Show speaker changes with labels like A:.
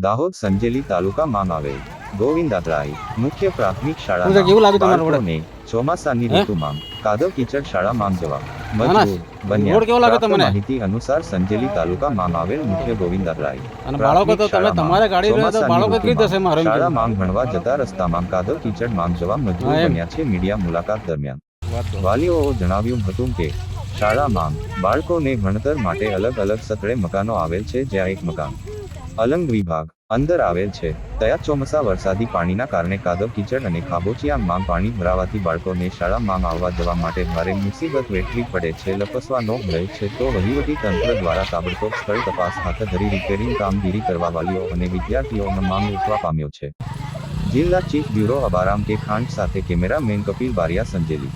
A: દાહોદ સંજેલી તાલુકામાં આવેલ ગોવિંદાત્રાઈ મુખ્ય પ્રાથમિક
B: કેવું
A: શાળાના
B: લાગ્યું તમારું
A: બાળકોને ચોમાસાની
B: હે?
A: ઋતુમાં કાદવ કીચડ શાળામાં જવા
B: માણસ,
A: મજબૂર બન્યા.
B: રોડ કેવો લાગ્યો
A: પ્રાપ્ત
B: તમને?
A: માહિતી અનુસાર સંજેલી તાલુકામાં આવેલ મુખ્ય ગોવિંદાત્રાઈ
B: અને બાળકો તો તમે તમારે ગાડી રહે તો બાળકો કેવી રીતે મારે એમ
A: શાળા
B: કીધું.
A: માંગ ભણવા જતા રસ્તામાં કાદવ કીચડ માંગ જવા મજબૂર
B: હા, એમ.
A: બન્યા છે. મીડિયા મુલાકાત દરમિયાન
B: વાત તો.
A: વાલીઓ જણાવ્યું હતું કે શાળામાં બાળકોને ભણતર માટે અલગ અલગ સ્થળે મકાનો આવેલ છે, જ્યાં એક મકાન અલંગ વિભાગ અંદર આવેલ છે. ત્યાં ચોમાસા વરસાદી પાણીના કારણે કાદવ કીચડ અને ખાબોચિયામાં પાણી ભરાવાથી બાળકોને શાળામાં આવવા જવા માટે ભારે મુસીબત વેઠવી પડે છે. લપસવાનો ભય છે, તો વહીવટી તંત્ર દ્વારા તાબડતોબ સ્થળ તપાસ હાથ ધરી રિપેરિંગ કામગીરી કરવા વાલીઓ અને વિદ્યાર્થીઓનો માંગ ઉઠવા પામ્યો છે. જિલ્લા ચીફ બ્યુરો અબારામ કે ખાંડ સાથે કેમેરામેન કપિલ બારિયા, સંજેલી.